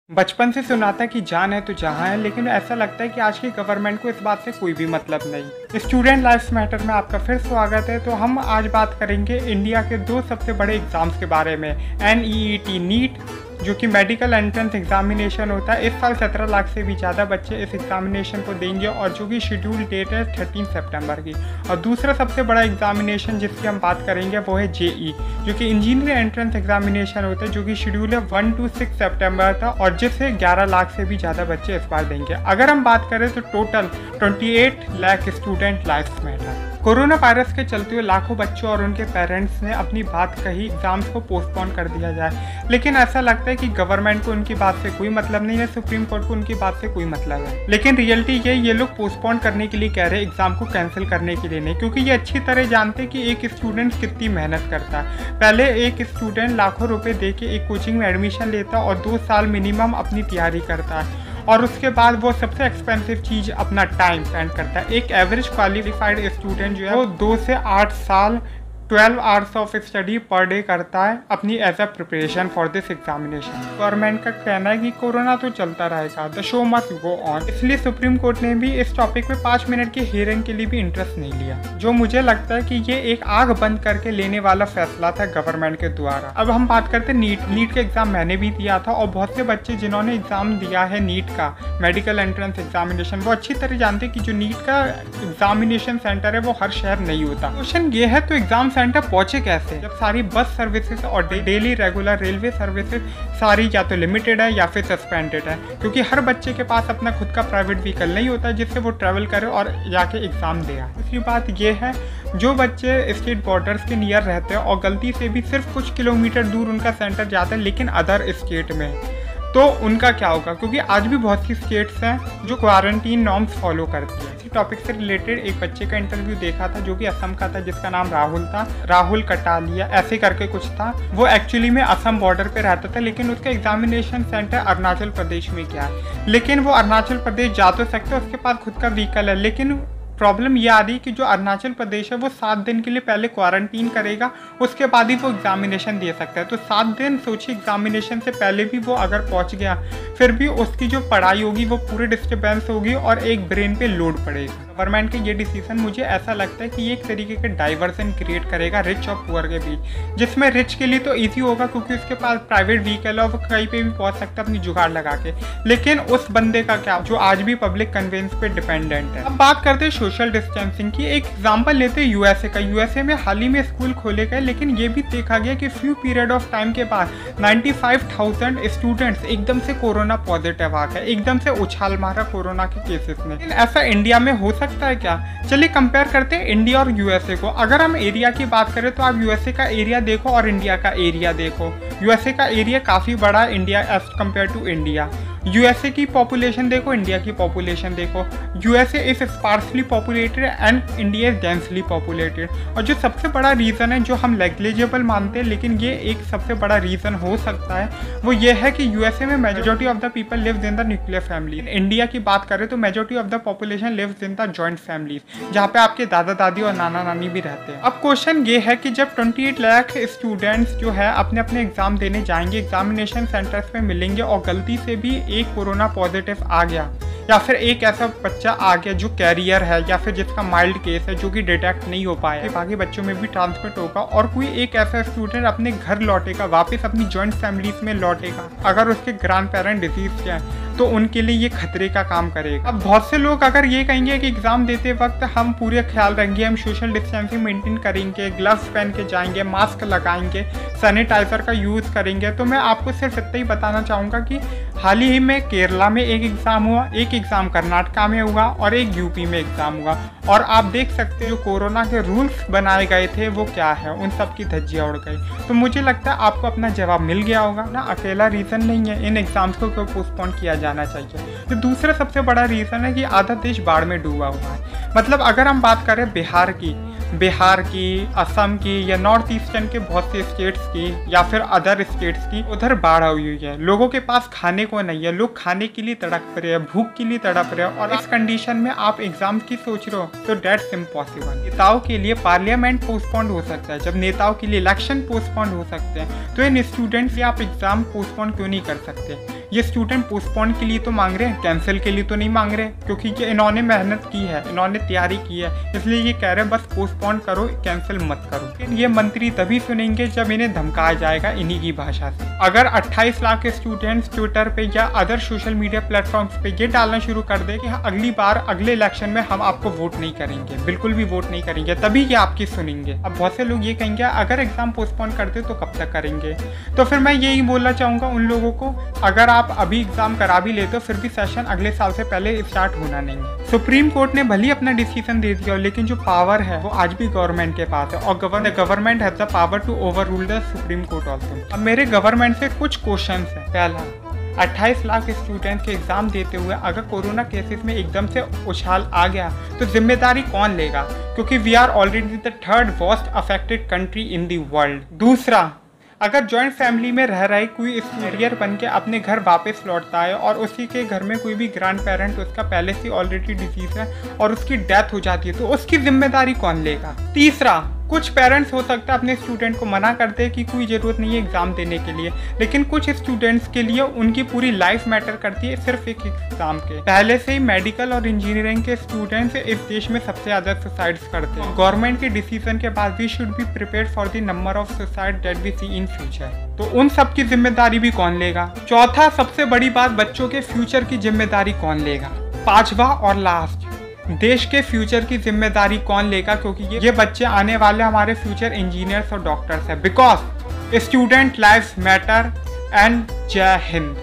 बचपन से सुना था कि जान है तो जहाँ है, लेकिन ऐसा लगता है कि आज की गवर्नमेंट को इस बात से कोई भी मतलब नहीं। स्टूडेंट लाइफ्स मैटर में आपका फिर स्वागत है। तो हम आज बात करेंगे इंडिया के दो सबसे बड़े एग्जाम्स के बारे में। NEET नीट, जो कि मेडिकल एंट्रेंस एग्जामिनेशन होता है। इस साल 17 लाख से भी ज़्यादा बच्चे इस एग्जामिनेशन को देंगे और जो कि शेड्यूल डेट है 13 सितंबर की। और दूसरा सबसे बड़ा एग्जामिनेशन जिसकी हम बात करेंगे वो है JEE, जो कि इंजीनियरिंग एंट्रेंस एग्जामिनेशन होता है, जो कि शेड्यूल है 1 to 6 सितंबर था और जिसे 11 लाख से भी ज़्यादा बच्चे इस बार देंगे। अगर हम बात करें तो total 28 lakh student lifes matter. Corona virus के चलते हुए लाखों बच्चों और उनके पेरेंट्स ने अपनी बात कही एग्जाम्स को पोस्टपोन कर दिया जाए, लेकिन ऐसा लगता है कि गवर्नमेंट को उनकी बात से कोई मतलब नहीं है, सुप्रीम कोर्ट को उनकी बात से कोई मतलब है। लेकिन रियलिटी ये लोग पोस्टपोन करने के लिए कह रहे हैं, एग्जाम को कैंसिल करने के लिए नहीं, क्योंकि ये अच्छी तरह जानते हैं कि एक स्टूडेंट कितनी मेहनत करता है। पहले एक स्टूडेंट लाखों रुपए दे के एक कोचिंग में एडमिशन लेता और 2 साल मिनिमम अपनी तैयारी करता है और उसके बाद वो सबसे एक्सपेंसिव चीज़ अपना टाइम स्पेंड करता है। एक एवरेज क्वालिफाइड स्टूडेंट जो है वो 2 से 8 साल 12 hours of study per day करता है अपनी as a preparation for this examination. Government का कहना है कि कोरोना तो चलता रहेगा, the show must go on, इसलिए सुप्रीम कोर्ट ने भी इस टॉपिक पे 5 मिनट की हियरिंग के लिए भी इंटरेस्ट नहीं लिया, जो मुझे लगता है कि ये एक आग बंद करके लेने वाला फैसला था गवर्नमेंट के द्वारा। अब हम बात करते हैं नीट का एग्जाम मैंने भी दिया था और बहुत से बच्चे जिन्होंने एग्जाम दिया है नीट का मेडिकल एंट्रेंस एग्जामिनेशन, वो अच्छी तरह जानते हैं कि जो नीट का एग्जामिनेशन सेंटर है वो हर शहर नहीं होता। क्वेश्चन ये है तो एग्जाम सेंटर पहुंचे कैसे, जब सारी बस सर्विसेज और डेली रेगुलर रेलवे सर्विसेज सारी या तो लिमिटेड है या फिर सस्पेंडेड है, क्योंकि हर बच्चे के पास अपना खुद का प्राइवेट व्हीकल नहीं होता जिससे वो ट्रैवल करे और जाके एग्जाम दे। दूसरी बात ये है, जो बच्चे स्टेट बॉर्डर्स के नियर रहते हैं और गलती से भी सिर्फ कुछ किलोमीटर दूर उनका सेंटर जाता है लेकिन अदर स्टेट में, तो उनका क्या होगा, क्योंकि आज भी बहुत सी स्टेट्स हैं जो क्वारंटीन नॉर्म्स फॉलो करती है। इसी टॉपिक से रिलेटेड एक बच्चे का इंटरव्यू देखा था जो कि असम का था, जिसका नाम राहुल था, राहुल कटालिया ऐसे करके कुछ था। वो एक्चुअली में असम बॉर्डर पे रहता था, लेकिन उसका एग्जामिनेशन सेंटर अरुणाचल प्रदेश में क्या है। लेकिन वो अरुणाचल प्रदेश जा तो सकते, उसके पास खुद का व्हीकल है, लेकिन प्रॉब्लम ये आ रही है कि जो अरुणाचल प्रदेश है वो 7 दिन के लिए पहले क्वारंटीन करेगा, उसके बाद ही वो एग्जामिनेशन दे सकता है। तो 7 दिन सोचिए, एग्जामिनेशन से पहले भी वो अगर पहुंच गया फिर भी उसकी जो पढ़ाई होगी वो पूरी डिस्टर्बेंस होगी और एक ब्रेन पे लोड पड़ेगा। गवर्नमेंट के ये डिसीजन मुझे ऐसा लगता है कि ये एक तरीके का डाइवर्सन क्रिएट करेगा रिच और पुअर के बीच, जिसमें रिच के लिए तो ईजी होगा क्योंकि उसके पास प्राइवेट व्हीकल है और वो कहीं पे भी पहुंच सकता है अपनी जुगाड़ लगा के, लेकिन उस बंदे का क्या जो आज भी पब्लिक कन्वेंस पे डिपेंडेंट है। अब बात करते हैं सोशल डिस्टेंसिंग की। एक एग्जाम्पल लेते हैं यूएसए का। यूएसए में हाल ही में स्कूल खोले गए, लेकिन ये भी देखा गया कि फ्यू पीरियड ऑफ टाइम के बाद 95,000 स्टूडेंट्स एकदम से कोरोना पॉजिटिव आ गए, एकदम से उछाल मारा कोरोना के केसेस में। लेकिन ऐसा इंडिया में हो सकता है क्या? चलिए कंपेयर करते हैं इंडिया और यूएसए को। अगर हम एरिया की बात करें तो आप यूएसए का एरिया देखो और इंडिया का एरिया देखो। यूएसए का एरिया काफ़ी बड़ा है India as compared to India. USA की पॉपुलेशन देखो, इंडिया की पॉपुलेशन देखो। USA is sparsely populated and India is densely populated. और जो सबसे बड़ा रीज़न है जो हम नेग्लिजिबल मानते हैं, लेकिन ये एक सबसे बड़ा रीज़न हो सकता है, वो ये है कि यूएसए में majority of the people lives in the nuclear family. India की बात करें तो majority of the population lives in the joint families, जहाँ पे आपके दादा दादी और नाना नानी भी रहते हैं। अब क्वेश्चन ये है कि जब 28 लाख स्टूडेंट्स जो है अपने अपने एग्जाम देने जाएंगे, एग्जामिनेशन सेंटर्स पे मिलेंगे और गलती से भी एक कोरोना पॉजिटिव आ गया या फिर एक ऐसा बच्चा आ गया जो कैरियर है या फिर जिसका माइल्ड केस है जो कि डिटेक्ट नहीं हो पाया, बाकी बच्चों में भी ट्रांसमिट होगा और कोई एक ऐसा स्टूडेंट अपने घर लौटेगा, वापस अपनी जॉइंट फैमिलीज में लौटेगा, अगर उसके ग्रैंड पेरेंट डिजीज है तो उनके लिए ये खतरे का काम करेगा। अब बहुत से लोग अगर ये कहेंगे कि एग्जाम देते वक्त हम पूरे ख्याल रखेंगे, हम सोशल डिस्टेंसिंग मेंटेन करेंगे, ग्लव्स पहन के जाएंगे, मास्क लगाएंगे, सैनिटाइजर का यूज़ करेंगे, तो मैं आपको सिर्फ इतना ही बताना चाहूँगा कि हाल ही में केरला में एक एग्ज़ाम हुआ, एक एग्ज़ाम कर्नाटका में हुआ और एक यूपी में एग्ज़ाम हुआ, और आप देख सकते हैं जो कोरोना के रूल्स बनाए गए थे वो क्या है, उन सब की धज्जियाँ उड़ गई। तो मुझे लगता है आपको अपना जवाब मिल गया होगा ना। अकेला रीज़न नहीं है इन एग्ज़ाम्स को क्यों पोस्टपोन किया जाना चाहिए। तो दूसरा सबसे बड़ा रीज़न है कि आधा देश बाढ़ में डूबा हुआ है। मतलब अगर हम बात करें बिहार की, असम की या नॉर्थ ईस्टर्न के बहुत से स्टेट्स की या फिर अदर स्टेट्स की, उधर बाढ़ आई हुई है, लोगों के पास खाने को नहीं है, लोग खाने के लिए तड़प रहे हैं, भूख के लिए तड़प रहे हैं, और इस कंडीशन में आप एग्जाम की सोच रहे हो तो डेट्स इम्पॉसिबल। नेताओं के लिए पार्लियामेंट पोस्टपोन्ड हो सकता है, जब नेताओं के लिए इलेक्शन पोस्टपोन्ड हो सकते हैं तो इन स्टूडेंट्स से आप एग्जाम पोस्टपोन क्यों नहीं कर सकते? ये स्टूडेंट पोस्टपोन के लिए तो मांग रहे हैं, कैंसिल के लिए तो नहीं मांग रहे, क्योंकि ये इन्होंने मेहनत की है, इन्होंने तैयारी की है, इसलिए ये कह रहे हैं बस पोस्टपोन करो, कैंसिल मत करो। लेकिन ये मंत्री तभी सुनेंगे जब इन्हें धमकाया जाएगा इन्हीं की भाषा से। अगर 28 लाख स्टूडेंट्स ट्विटर पे या अदर सोशल मीडिया प्लेटफॉर्म्स पे ये डालना शुरू कर दे कि हाँ अगली बार अगले इलेक्शन में हम आपको वोट नहीं करेंगे, बिल्कुल भी वोट नहीं करेंगे, तभी ये आपकी सुनेंगे। अब बहुत से लोग ये कहेंगे अगर एग्जाम पोस्टपोन करते तो कब तक करेंगे। तो फिर मैं यही बोलना चाहूँगा उन लोगों को, अगर आप अभी एग्जाम करा भी लेते हो फिर भी सेशन अगले साल से पहले स्टार्ट होना नहीं है। सुप्रीम कोर्ट ने भले अपना डिसीजन दे दिया, लेकिन जो पावर है वो आज भी गवर्नमेंट के पास है और government has the power to overrule the supreme court also. अब मेरे गवर्नमेंट से कुछ क्वेश्चन है। पहला, 28 लाख स्टूडेंट्स के एग्जाम देते हुए अगर कोरोना केसेस में एकदम से उछाल आ गया तो जिम्मेदारी कौन लेगा, क्योंकि we are already the third most affected country in the world. दूसरा, अगर जॉइंट फैमिली में रह रहे कोई कैरियर बन के अपने घर वापस लौटता है और उसी के घर में कोई भी ग्रैंड पेरेंट उसका पहले से ऑलरेडी डिजीज है और उसकी डेथ हो जाती है तो उसकी जिम्मेदारी कौन लेगा। तीसरा, कुछ पेरेंट्स हो सकता है अपने स्टूडेंट को मना करते हैं कि कोई ज़रूरत नहीं है एग्ज़ाम देने के लिए, लेकिन कुछ स्टूडेंट्स के लिए उनकी पूरी लाइफ मैटर करती है सिर्फ एक एग्ज़ाम के। पहले से ही मेडिकल और इंजीनियरिंग के स्टूडेंट्स इस देश में सबसे ज़्यादा सुसाइड्स करते हैं। गवर्नमेंट के डिसीजन के बाद we should be prepared for the number of suicide that we see in future. तो उन सब की जिम्मेदारी भी कौन लेगा। चौथा, सबसे बड़ी बात, बच्चों के फ्यूचर की जिम्मेदारी कौन लेगा। पांचवा और लास्ट, देश के फ्यूचर की जिम्मेदारी कौन लेगा, क्योंकि ये बच्चे आने वाले हमारे फ्यूचर इंजीनियर्स और डॉक्टर्स हैं। Because student lives matter and जय हिंद।